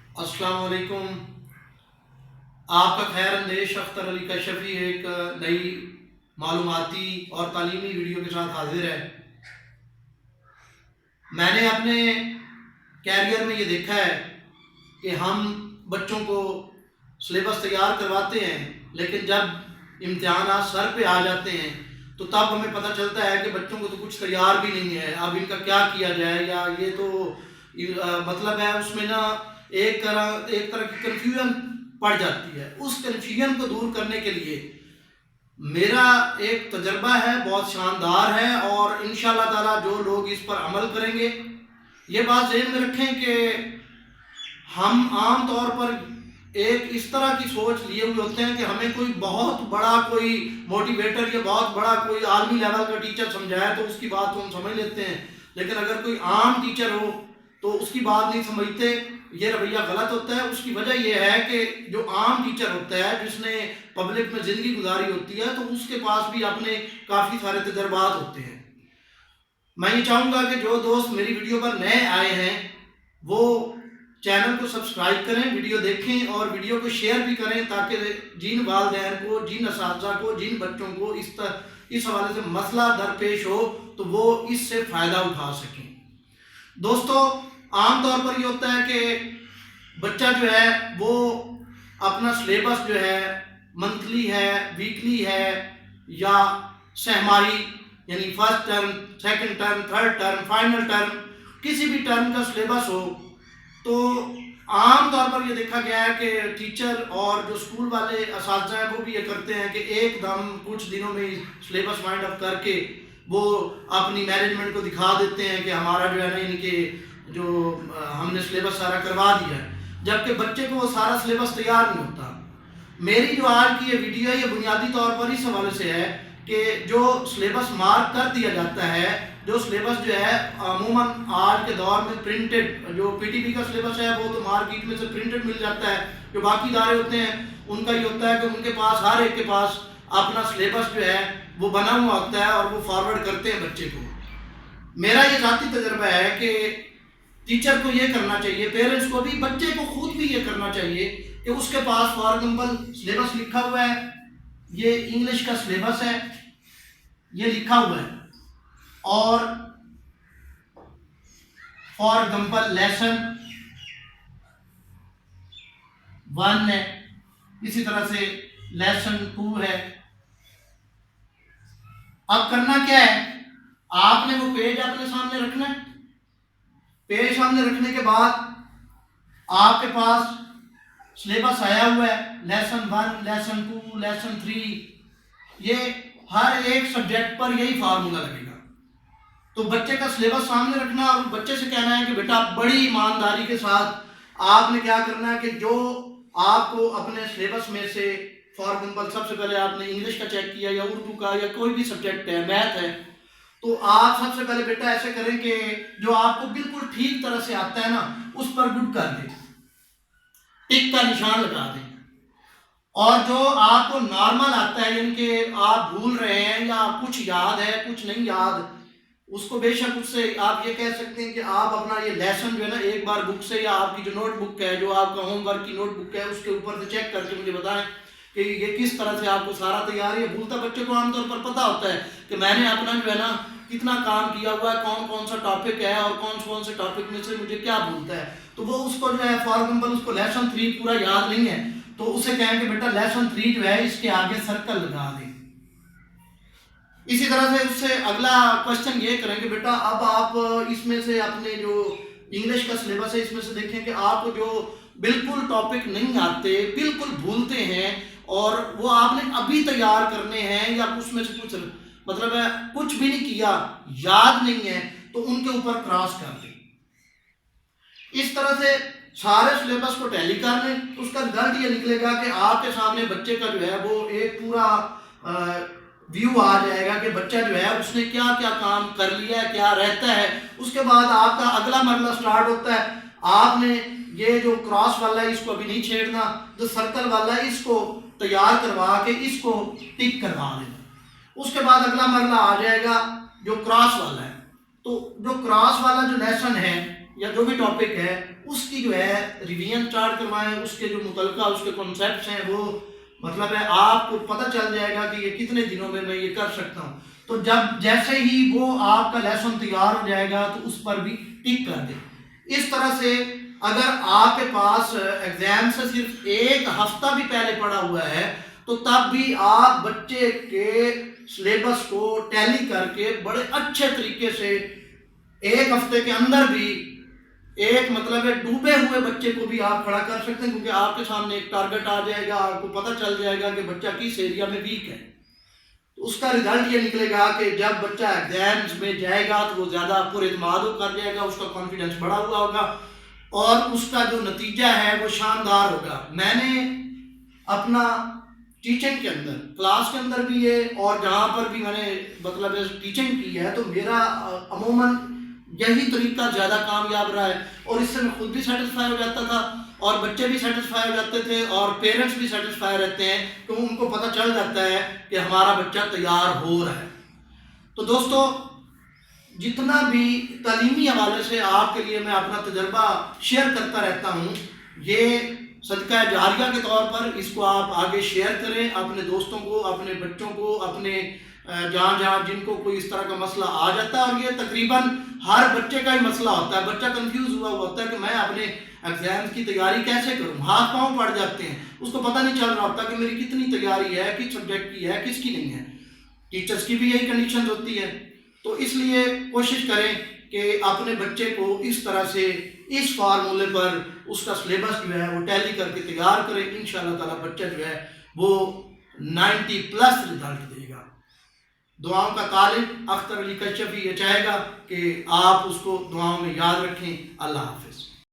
अस्सलाम वालेकुम। आपका खैर अंदेश अख्तर अली कशफी एक नई मालूमाती और तालीमी वीडियो के साथ हाजिर है। मैंने अपने कैरियर में ये देखा है कि हम बच्चों को सिलेबस तैयार करवाते हैं, लेकिन जब इम्तिहानात सर पे आ जाते हैं तो तब हमें पता चलता है कि बच्चों को तो कुछ तैयार भी नहीं है। अब इनका क्या किया जाए, या ये तो मतलब है उसमें ना एक तरह की कन्फ्यूजन पड़ जाती है। उस कन्फ्यूजन को दूर करने के लिए मेरा एक तजर्बा है, बहुत शानदार है, और इंशाअल्लाह ताला जो लोग इस पर अमल करेंगे, ये बात ज़हन में रखें कि हम आम तौर पर एक इस तरह की सोच लिए हुए होते हैं कि हमें कोई बहुत बड़ा कोई मोटिवेटर या बहुत बड़ा कोई आर्मी लेवल का टीचर समझाए तो उसकी बात को हम समझ लेते हैं, लेकिन अगर कोई आम टीचर हो तो उसकी बात नहीं समझते। ये रवैया गलत होता है। उसकी वजह यह है कि जो आम टीचर होता है, जिसने पब्लिक में ज़िंदगी गुजारी होती है, तो उसके पास भी अपने काफ़ी सारे तजर्बात होते हैं। मैं ये चाहूँगा कि जो दोस्त मेरी वीडियो पर नए आए हैं वो चैनल को सब्सक्राइब करें, वीडियो देखें और वीडियो को शेयर भी करें, ताकि जिन वालिदैन को, जिन असातिज़ा को, जिन बच्चों को इस हवाले से मसला दरपेश हो तो वो इससे फ़ायदा उठा सकें। दोस्तों, आम तौर पर ये होता है कि बच्चा जो है वो अपना सिलेबस जो है मंथली है, वीकली है या सहमाही, यानी first term, second term, third term, final term, किसी भी टर्म का सिलेबस हो, तो आम तौर पर ये देखा गया है कि टीचर और जो स्कूल वाले असातिज़ा हैं वो भी ये करते हैं कि एकदम कुछ दिनों में सिलेबस वाइंड अप करके वो अपनी मैनेजमेंट को दिखा देते हैं कि हमारा जो है ना, इनके जो हमने सिलेबस सारा करवा दिया है, जबकि बच्चे को वो सारा सिलेबस तैयार नहीं होता। मेरी जो आज की ये वीडियो है ये बुनियादी तौर पर इस हवाले से है कि जो सिलेबस मार्क कर दिया जाता है, जो सिलेबस जो है अमूमन आज के दौर में प्रिंटेड, जो पीटीपी का सिलेबस है वो तो मार्केट में से प्रिंटेड मिल जाता है। जो बाकी इदारे होते हैं उनका ये होता है कि उनके पास, हर एक के पास अपना सिलेबस जो है वो बना हुआ होता है और वो फॉरवर्ड करते हैं बच्चे को। मेरा ये ज़ाती तजर्बा है कि टीचर को ये करना चाहिए, पेरेंट्स को भी, बच्चे को खुद भी ये करना चाहिए कि उसके पास फॉर एग्जाम्पल सिलेबस लिखा हुआ है, ये इंग्लिश का सिलेबस है, ये लिखा हुआ है, और फॉर एग्जाम्पल लेसन 1 है, इसी तरह से लेसन 2 है। अब करना क्या है, आपने वो पेज अपने सामने रखना है। पेज सामने रखने के बाद आपके पास सिलेबस आया हुआ है, लेसन 1, लेसन 2, लेसन 3, ये हर एक सब्जेक्ट पर यही फार्मूला लगेगा। तो बच्चे का सिलेबस सामने रखना और बच्चे से कहना है कि बेटा बड़ी ईमानदारी के साथ आपने क्या करना है कि जो आपको अपने सिलेबस में से, फॉर एग्जाम्पल सबसे पहले आपने इंग्लिश का चेक किया या उर्दू का या कोई भी सब्जेक्ट है, मैथ है, तो आप सबसे पहले बेटा ऐसे करें कि जो आपको बिल्कुल ठीक तरह से आता है ना, उस पर गुड कर दें, टिक का निशान लगा दें। और जो आपको नॉर्मल आता है, यानी कि आप भूल रहे हैं या कुछ याद है कुछ नहीं याद, उसको बेशक उससे आप ये कह सकते हैं कि आप अपना ये लेसन जो है ना एक बार बुक से, या आपकी जो नोटबुक है, जो आपका होमवर्क की नोटबुक है, उसके ऊपर से चेक करके मुझे बताएं कि ये किस तरह से आपको सारा तैयार है। भूलता बच्चे को आमतौर पर पता होता है कि मैंने अपना जो है ना कितना काम किया हुआ है, कौन कौन सा टॉपिक है और कौन कौन से टॉपिक में से मुझे क्या भूलता है, तो वो उसको जो है फॉर एग्जाम्पल उसको लेसन 3 पूरा याद नहीं है, तो उसे कहें कि बेटा लेसन 3 जो है इसके आगे सर्कल लगा दें। इसी तरह से उससे अगला क्वेश्चन ये करेंगे, बेटा अब आप इसमें से अपने जो इंग्लिश का सिलेबस है इसमें से देखें कि आपको जो बिल्कुल टॉपिक नहीं आते, बिल्कुल भूलते हैं और वो आपने अभी तैयार करने हैं, या उसमें से कुछ मतलब है कुछ भी नहीं किया, याद नहीं है, तो उनके ऊपर क्रॉस कर दें। इस तरह से सारे सिलेबस को टैली कर लें, उसका रिजल्ट ये निकलेगा कि आपके सामने बच्चे का जो है वो एक पूरा व्यू आ जाएगा कि बच्चा जो है उसने क्या क्या काम कर लिया है, क्या रहता है। उसके बाद आपका अगला मरला स्टार्ट होता है, आपने ये जो क्रॉस वाला है इसको अभी नहीं छेड़ना, जो सर्कल वाला है इसको तैयार करवा के इसको टिक करवा लेना। उसके बाद अगला मरला आ जाएगा जो क्रॉस वाला है, तो जो क्रॉस वाला जो लेसन है یا جو بھی ٹاپک ہے اس کی جو ہے ریویژن اسٹارٹ کروائیں، اس کے جو متعلقہ اس کے کنسیپٹس ہیں وہ مطلب ہے آپ کو پتہ چل جائے گا کہ یہ کتنے دنوں میں یہ کر سکتا ہوں. تو جب جیسے ہی وہ آپ کا لیسن تیار ہو جائے گا تو اس پر بھی ٹک کر دیں. اس طرح سے اگر آپ کے پاس ایگزام سے صرف ایک ہفتہ بھی پہلے پڑا ہوا ہے تو تب بھی آپ بچے کے سلیبس کو ٹیلی کر کے بڑے اچھے طریقے سے ایک ہفتے کے اندر بھی ایک مطلب ہے ڈوبے ہوئے بچے کو بھی آپ کھڑا کر سکتے ہیں، کیونکہ آپ کے سامنے ایک ٹارگٹ آ جائے گا، آپ کو پتہ چل جائے گا کہ بچہ کس ایریا میں ویک ہے. تو اس کا رزلٹ یہ نکلے گا کہ جب بچہ ایگزامز میں جائے گا تو وہ زیادہ پر اعتماد ہو کر جائے گا، اس کا کانفیڈنس بڑھا ہوا ہوگا اور اس کا جو نتیجہ ہے وہ شاندار ہوگا. میں نے اپنا ٹیچنگ کے اندر کلاس کے اندر بھی یہ اور جہاں پر بھی میں نے مطلب ٹیچنگ کی ہے تو میرا عموماً یہی طریقہ زیادہ کامیاب رہا ہے اور اس سے میں خود بھی سیٹسفائی ہو جاتا تھا اور بچے بھی سیٹسفائی ہو جاتے تھے اور پیرنٹس بھی سیٹسفائی رہتے ہیں کیونکہ ان کو پتہ چل جاتا ہے کہ ہمارا بچہ تیار ہو رہا ہے. تو دوستو جتنا بھی تعلیمی حوالے سے آپ کے لیے میں اپنا تجربہ شیئر کرتا رہتا ہوں، یہ صدقہ جاریہ کے طور پر اس کو آپ آگے شیئر کریں اپنے دوستوں کو، اپنے بچوں کو، اپنے جہاں جہاں جن کو کوئی اس طرح کا مسئلہ آ جاتا ہے. اور یہ تقریباً ہر بچے کا ہی مسئلہ ہوتا ہے. بچہ کنفیوز ہوا ہوتا ہے کہ میں اپنے ایگزامز کی تیاری کیسے کروں، ہاتھ پاؤں پڑ جاتے ہیں، اس کو پتہ نہیں چل رہا ہوتا کہ میری کتنی تیاری ہے، کس سبجیکٹ کی ہے، کس کی نہیں ہے. ٹیچرز کی بھی یہی کنڈیشن ہوتی ہے. تو اس لیے کوشش کریں کہ اپنے بچے کو اس طرح سے اس فارمولے پر اس کا سلیبس جو ہے وہ ٹیلی کر کے تیار کریں. انشاءاللہ تعالیٰ بچہ جو ہے وہ 90+ رزلٹ دے گا. دعاؤں کا طالب اختر علی کشفی یہ چاہے گا کہ آپ اس کو دعاؤں میں یاد رکھیں. اللہ حافظ.